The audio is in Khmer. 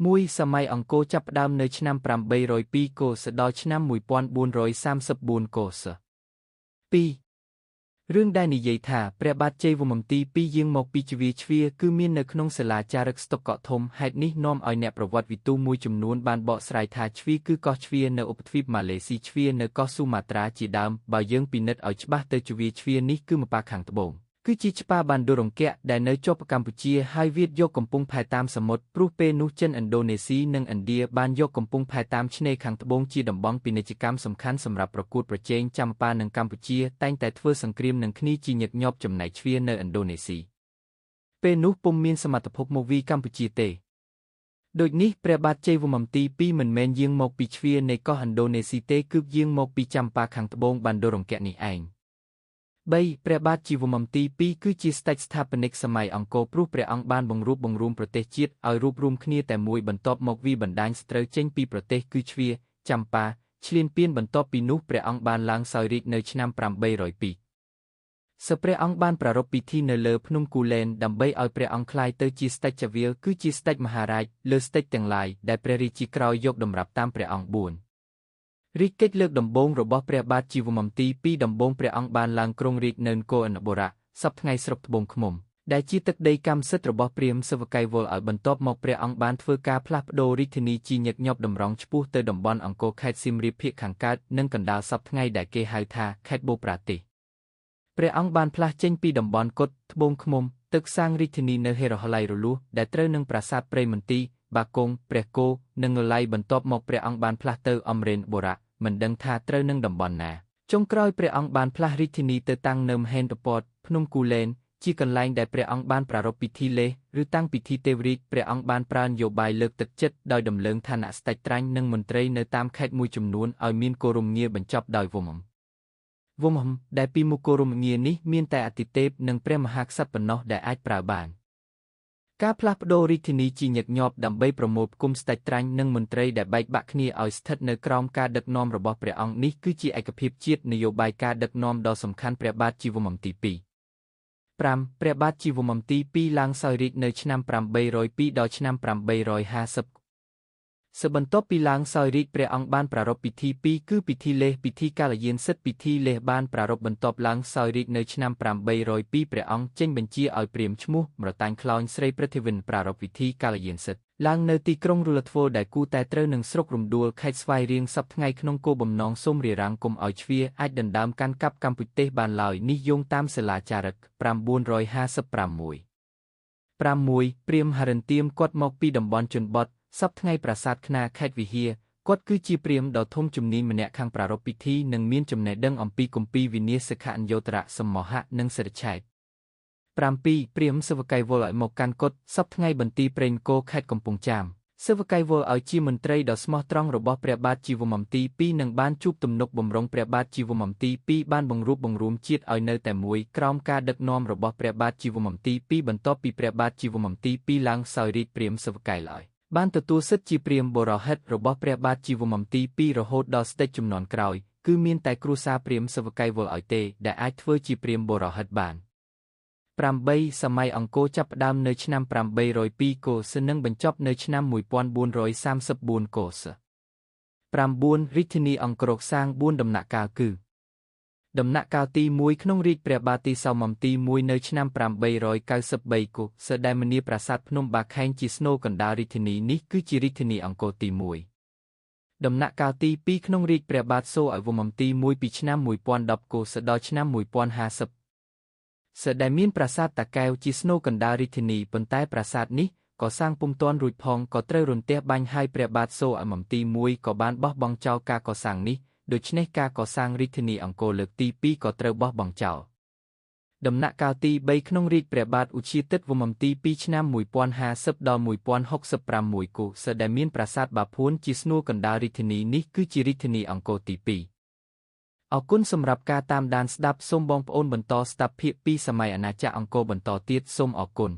មួយសម័យអង្គរចាប់ផ្ដើមនៅឆ្នាំ802 គ.ស. ដល់ឆ្នាំ1434 គ.ស. 2. រឿងដែលនិយាយថាព្រះបាទជ័យវរ្ម័នទី2យាងមកពីជ្វាគឺមាននៅក្នុងសិលាចារឹកស្តុកកក់ធំហេតុនេះនាំឲ្យអ្នកប្រវត្តិវិទូមួយចំនួនបានបកស្រាយថាជ្វាគឺកោះជ្វានៅឧបទ្វីបម៉ាឡេស៊ីជ្វានៅកោះស៊ូម៉ាត្រាជាដើមបើយើងពិនិត្យឲ្យច្បាស់ទៅជ្វានេះគឺម្ប៉ាខាងត្បូងគឺជាច្បារបានដូររង្គៈដែលនៅជាប់កម្ពុជាហើយវាយកកំពង់ផែតាមសមុទ្រព្រោះពេលនោះចិនឥណ្ឌូនេស៊ីនិងឥណ្ឌាបានយកកំពង់ផែតាមឆ្នេរខាងត្បូងជាតំបន់ពាណិជ្ជកម្មសំខាន់សម្រាប់ប្រកួតប្រជែងចាំប៉ានិងកម្ពុជាតែងតែធ្វើសង្គ្រាមនឹងគ្នាជាញឹកញាប់ចំណែកជ្វានៅឥណ្ឌូនេស៊ីពេលនោះពុំមានសមត្ថភាពមកវាយកម្ពុជាទេដូចនេះព្រះបាទជ័យវរ្ម័នទី2មិនមែនយាងមកពីជ្វានៃកោះឥណ្ឌូនេស៊ីទេគឺយាងមកពីចាំប៉ាខាងត្បូងបានដូររង្គៈនេះឯង3. ព្រះបាទជ័យវរ្ម័នទី2គឺជាស្ដេចស្ថាបនិកសម័យអង្គរព្រោះព្រះអង្គបានបង្រួបបង្រួមប្រទេសជាតិឲ្យរួបរวมគ្នាតែមួយបន្ទាប់មកវាបណ្ដាញស្រូវចេញពីប្រទេសគឺជ្វាចាំប៉ាឈ្លានពានបន្ទាប់ពីនោះព្រះអង្គបានឡើងសោយរាជ្យនៅឆ្នាំ802 ព្រះអង្គបានប្រារព្ធពិធីនៅលើភ្នំគូលែនដើម្បីឲ្យព្រះអង្គក្លាយទៅជាស្ដេចចវាលគឺជាស្ដេចមហារាជលើស្ដេចទាំងឡាយដែលព្រះរាជាក្រោយយកតម្រាប់តាមព្រះអង្គ4រាជកិច្ចលើកដំបូងរបស់ព្រះបាទជ័យវរ្ម័នទី2ដំបូងព្រះអង្គបានឡើងគ្រងរាជ្យនៅនគរអនុបុរៈសព្វថ្ងៃស្រុកត្បូងឃ្មុំដែលជាទឹកដីកម្មសិទ្ធិរបស់ព្រាហ្មណ៍សិវកៃវលឲ្យបន្ទាប់មកព្រះអង្គបានធ្វើការផ្លាស់ប្ដូររាជធានីជាញឹកញាប់តម្រង់ឆ្ពោះទៅតំបន់អង្គរខេត្តសៀមរាបភាគខាងកើតនិងកណ្ដាលសព្វថ្ងៃដែលគេហៅថាខេត្តបូប្រាទេសព្រះអង្គបានផ្លាស់ចេញពីតំបន់កុដត្បូងឃ្មុំទៅសាងរាជធានីនៅហេរ៉ូហឡៃរលួសដែលត្រូវនឹងប្រាសាទព្រៃមន្ទីរបាគងព្រះគោនិងលលៃបន្ទាប់មកព្រះអង្គបានផ្លាស់ទៅអមរេនបុរៈមិនដឹងថាត្រូវនឹងតំបន់ណាចុងក្រោយព្រះអង្គបានផ្លាស់រាជធានីទៅតាំងនៅមហេន្ទ្រពតភ្នំគូលែនជាកន្លែងដែលព្រះអង្គបានប្រារព្ធពិធីលេសឬតាំងពិធីទេវរាជព្រះអង្គបានប្រើនយោបាយលើកទឹកចិត្តដោយដំឡើងឋានៈស្ដេចត្រាញ់និងមន្ត្រីនៅតាមខេត្តមួយចំនួនឲ្យមានគោរមងារបញ្ចប់ដោយវមមដែលពីមុខគោរមងារនេះមានតែអាទិទេពនិងព្រះមហាក្សត្រប៉ុណ្ណោះដែលអាចប្រើបានការផ្លាស់ប្ដូររាជធានីជាញឹកញាប់ដើម្បីប្រមូលផ្គុំស្ដេចត្រាញ់និងមន្ត្រីដែលបែកបាក់គ្នាឲ្យស្ថិតនៅក្រោមការដឹកនាំរបស់ព្រះអង្គនេះគឺជាឯកភាពជាតិនយោបាយការដឹកនាំដ៏សំខាន់ព្រះបាទជ័យវរ្ម័នទី2 5. ព្រះបាទជ័យវរ្ម័នទី2ឡើងសោយរាជ្យនៅឆ្នាំ802ដល់ឆ្នាំ850បន្ទាប់ពីឡើងសោយរាជ្យព្រះអង្គបានប្រារព្ធពិធី2គឺពិធីលេសពិធីកាលយានសិទ្ធិពិធីលេសបានប្រារព្ធបន្ទាប់ឡើងសោយរាជ្យនៅឆ្នាំ802ព្រះអង្គចេញបញ្ជាឲ្យព្រាហ្មណ៍ឈ្មោះម្រតាញ់ខ្លោញស្រីព្រឹទ្ធាវិនប្រារព្ធពិធីកាលយានសិទ្ធិឡើងនៅទីក្រុងរលធវដែលគូតែត្រូវនឹងស្រុករំដួលខេត្តស្វាយរៀងសព្វថ្ងៃក្នុងគោលបំណងសូមរារាំងកុំឲ្យជ្វាអាចដណ្ដើមកាន់កាប់កម្ពុជាបានឡើយនេះយោងតាមសិលាចារឹក956 6. ព្រាហ្មណ៍ហរិន្ទាមគាត់មកពីតំបន់ជនបទសព្វថ្ងៃប្រាសាទខ្នារខេត្តវិហារគាត់គឺជាព្រាហ្មណ៍ដ៏ធំជំនាញម្នាក់ខាងប្រារព្ធពិធីនិងមានចំណេះដឹងអំពីគម្ពីរវិនាសខញ្យោត្រៈសមហៈនិងសិរឆែក 7. ព្រាហ្មណ៍សិវកៃវលឲ្យមកកាន់កុដសព្វថ្ងៃបន្ទាយព្រេងគោខេត្តកំពង់ចាមសិវកៃវលឲ្យជាមន្ត្រីដ៏ស្មោះត្រង់របស់ព្រះបាទជ័យវរ្ម័នទី2និងបានជួបទំនុកបម្រុងព្រះបាទជ័យវរ្ម័នទី2បានបង្រួបបង្រួមជាតិឲ្យនៅតែមួយក្រោមការដឹកនាំរបស់ព្រះបាទជ័យវរ្ម័នទី2បន្ទាប់ពីព្រះបាទជ័យវរ្ម័នទី2ឡើងសោយរាជ្យព្រាហ្មណ៍សិវកៃឡើយបានទទួលសិទ្ធិជាព្រាហ្មណ៍បរហិតរបស់ព្រះបាទជ័យវរ្ម័នទី2រហូតដល់ស្ដេចជំនាន់ក្រោយគឺមានតែគ្រួសារព្រាហ្មណ៍សិវកៃវលឲ្យទេដែលអាចធ្វើជាព្រាហ្មណ៍បរហិតបាន 8. សម័យអង្គរចាប់ផ្ដើមនៅឆ្នាំ802 គ.ស. និងបញ្ចប់នៅឆ្នាំ1434 គ.ស. 9. រាជធានីអង្គរសាង4ដំណាក់កាលគឺដំណាក់កាលទី1ក្នុងរាជ្យព្រះបាទទីសោមមទី1នៅឆ្នាំ893 គ.ស. ដែលមនីប្រាសាទភ្នំបាខែងជាស្នូលកណ្ដាលរាជធានីនេះគឺជារាជធានីអង្គរទី1ដំណាក់កាលទី2ក្នុងរាជ្យព្រះបាទសូអវមទី1ពីឆ្នាំ1010 គ.ស. ដល់ឆ្នាំ1050ដែលមានប្រាសាទតាកែវជាស្នូលកណ្ដាលរាជធានីប៉ុន្តែប្រាសាទនេះក៏សាងពុំទាន់រួចផងក៏ត្រូវរន្ទះបាញ់ហើយព្រះបាទសូអវមទី1ក៏បានបោះបង់ចោលការកសាងនេះដូច្នេះការកសាងរាជធានីអង្គរលើកទី2ក៏ត្រូវបោះបង់ចោលដំណាក់កាលទី3ក្នុងរាជ្យព្រះបាទឧទ្យាទិត្យវរ្ម័នទី2ឆ្នាំ1050ដល់1066 គ.ស. ដែលមានប្រាសាទបាភួនជាស្នួលកណ្ដាលរាជធានីនេះគឺជារាជធានីអង្គរទី2អរគុណសម្រាប់ការតាមដានស្ដាប់សូមបងប្អូនបន្តស្ដាប់ភាគ2សម័យអាណាចក្រអង្គរបន្តទៀតសូមអរគុណ